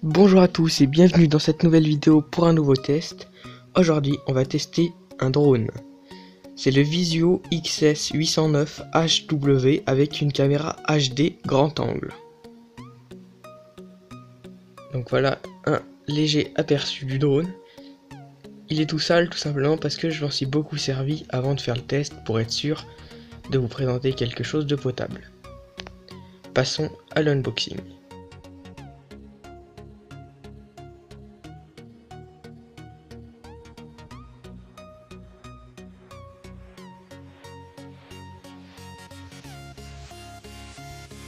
Bonjour à tous et bienvenue dans cette nouvelle vidéo pour un nouveau test. Aujourd'hui on va tester un drone. C'est le Visio XS809HW avec une caméra HD grand angle. Donc voilà un léger aperçu du drone. Il est tout sale tout simplement parce que je m'en suis beaucoup servi avant de faire le test pour être sûr de vous présenter quelque chose de potable. Passons à l'unboxing.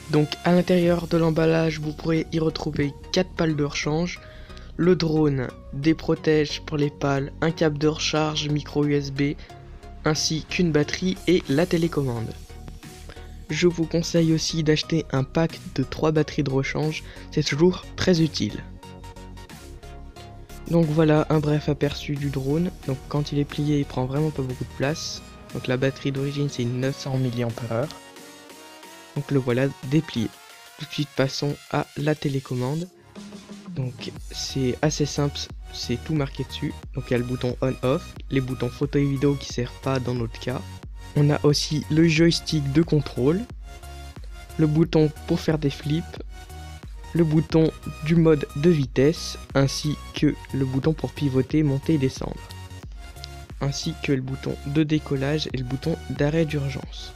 Donc à l'intérieur de l'emballage, vous pourrez y retrouver 4 pales de rechange, le drone, des protèges pour les pales, un câble de recharge micro USB, ainsi qu'une batterie et la télécommande. Je vous conseille aussi d'acheter un pack de 3 batteries de rechange, c'est toujours très utile. Donc voilà un bref aperçu du drone. Donc quand il est plié, il prend vraiment pas beaucoup de place. Donc la batterie d'origine c'est une 900 mAh. Donc le voilà déplié. Tout de suite passons à la télécommande. Donc c'est assez simple, c'est tout marqué dessus. Donc il y a le bouton on-off, les boutons photo et vidéo qui servent pas dans notre cas. On a aussi le joystick de contrôle, le bouton pour faire des flips, le bouton du mode de vitesse, ainsi que le bouton pour pivoter, monter et descendre. Ainsi que le bouton de décollage et le bouton d'arrêt d'urgence.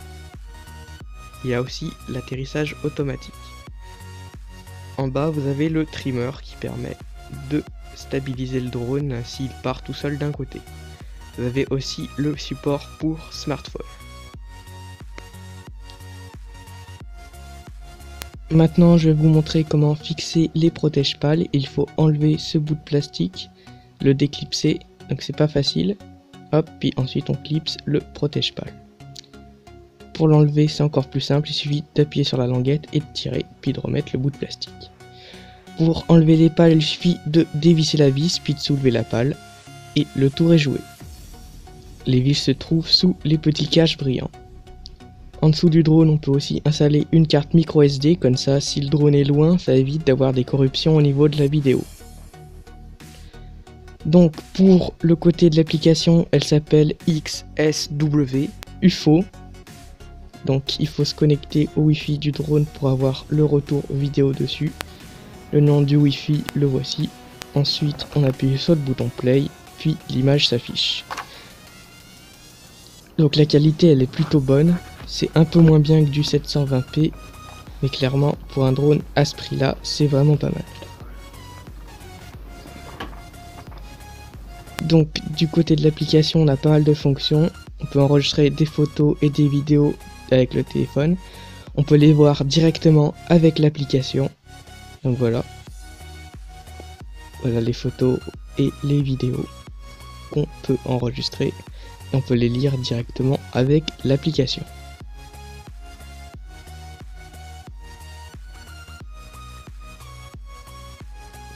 Il y a aussi l'atterrissage automatique. En bas, vous avez le trimmer qui permet de stabiliser le drone s'il part tout seul d'un côté. Vous avez aussi le support pour smartphone. Maintenant, je vais vous montrer comment fixer les protège-pales. Il faut enlever ce bout de plastique, le déclipser, donc c'est pas facile. Hop, puis ensuite on clipse le protège-pales. Pour l'enlever, c'est encore plus simple, il suffit d'appuyer sur la languette et de tirer, puis de remettre le bout de plastique. Pour enlever les pales, il suffit de dévisser la vis, puis de soulever la pale, et le tour est joué. Les vis se trouvent sous les petits caches brillants. En dessous du drone, on peut aussi installer une carte micro SD, comme ça, si le drone est loin, ça évite d'avoir des corruptions au niveau de la vidéo. Donc, pour le côté de l'application, elle s'appelle XSW UFO. Donc il faut se connecter au Wi-Fi du drone pour avoir le retour vidéo dessus. Le nom du Wi-Fi, le voici. Ensuite on appuie sur le bouton play, puis l'image s'affiche. Donc la qualité elle est plutôt bonne. C'est un peu moins bien que du 720p. Mais clairement pour un drone à ce prix là, c'est vraiment pas mal. Donc du côté de l'application on a pas mal de fonctions. On peut enregistrer des photos et des vidéos avec le téléphone, on peut les voir directement avec l'application. Donc voilà les photos et les vidéos qu'on peut enregistrer et on peut les lire directement avec l'application.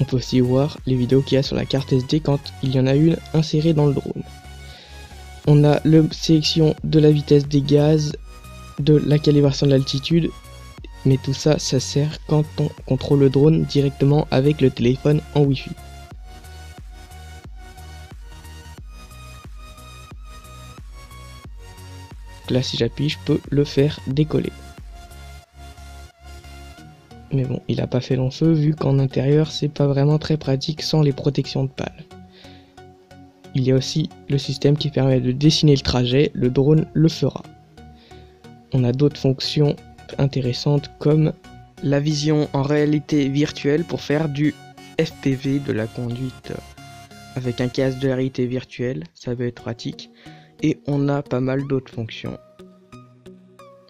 On peut aussi voir les vidéos qu'il y a sur la carte SD quand il y en a une insérée dans le drone. On a la sélection de la vitesse des gaz, de la calibration de l'altitude, mais tout ça, ça sert quand on contrôle le drone directement avec le téléphone en Wi-Fi. Là, si j'appuie, je peux le faire décoller. Mais bon, il n'a pas fait long feu vu qu'en intérieur, c'est pas vraiment très pratique sans les protections de pales. Il y a aussi le système qui permet de dessiner le trajet, le drone le fera. On a d'autres fonctions intéressantes comme la vision en réalité virtuelle pour faire du FPV, de la conduite avec un casque de réalité virtuelle, ça va être pratique. Et on a pas mal d'autres fonctions.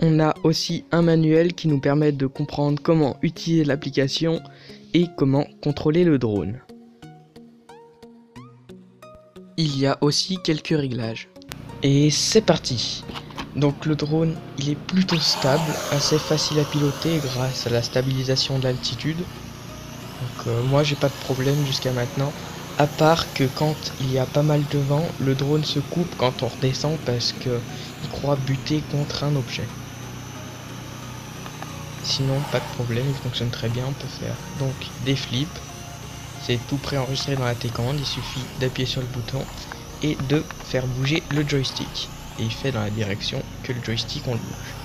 On a aussi un manuel qui nous permet de comprendre comment utiliser l'application et comment contrôler le drone. Il y a aussi quelques réglages. Et c'est parti! Donc le drone, il est plutôt stable, assez facile à piloter grâce à la stabilisation de l'altitude. Donc moi j'ai pas de problème jusqu'à maintenant, à part que quand il y a pas mal de vent, le drone se coupe quand on redescend parce que il croit buter contre un objet. Sinon pas de problème, il fonctionne très bien, on peut faire donc des flips, C'est tout préenregistré dans la télécommande, il suffit d'appuyer sur le bouton et de faire bouger le joystick. Et il fait dans la direction que le joystick on le bouge.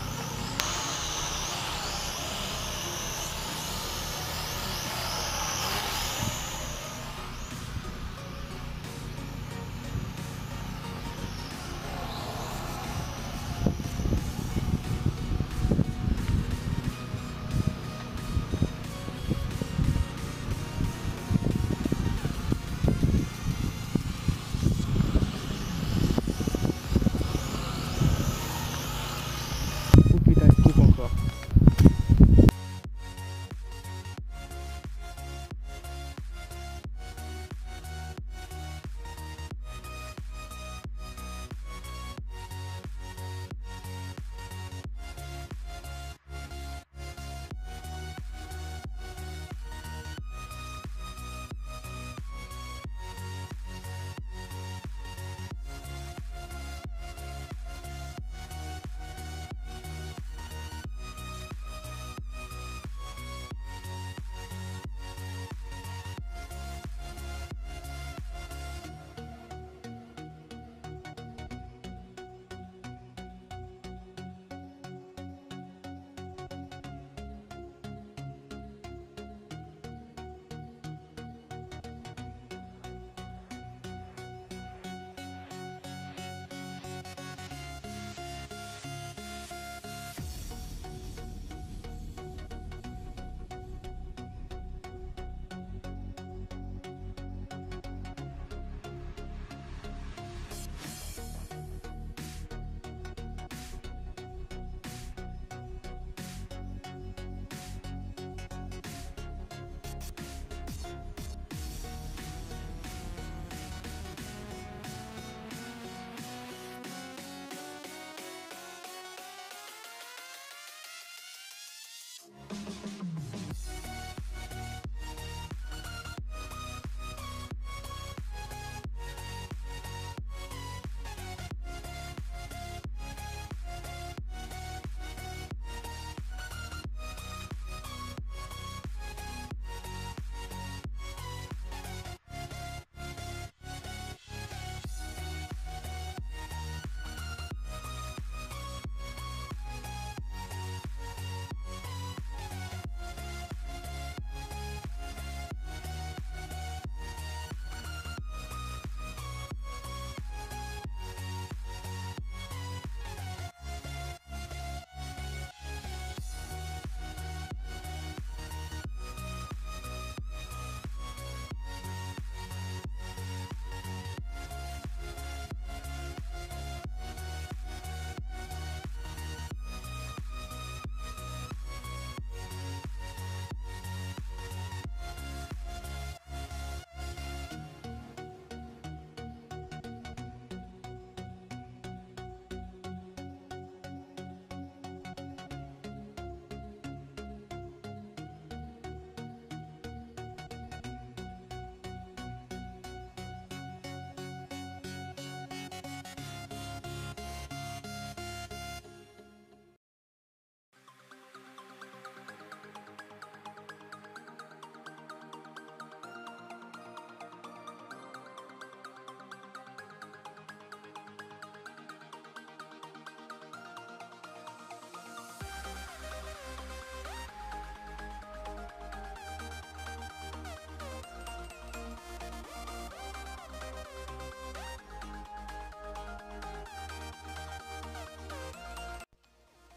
Oh putain, il coupe encore.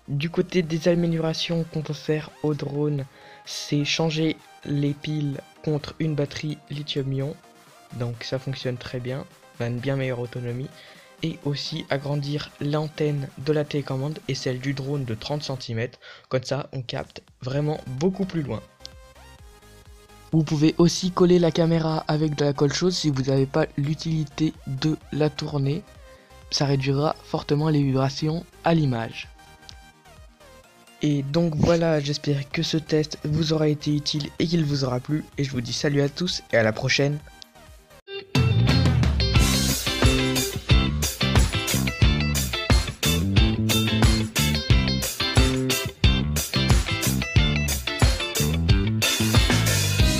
Du côté des améliorations qu'on peut faire au drone, c'est changer les piles contre une batterie lithium-ion. Donc ça fonctionne très bien, on a une bien meilleure autonomie. Et aussi agrandir l'antenne de la télécommande et celle du drone de 30 cm. Comme ça, on capte vraiment beaucoup plus loin. Vous pouvez aussi coller la caméra avec de la colle chaude si vous n'avez pas l'utilité de la tourner. Ça réduira fortement les vibrations à l'image. Et donc voilà, j'espère que ce test vous aura été utile et qu'il vous aura plu. Et je vous dis salut à tous et à la prochaine.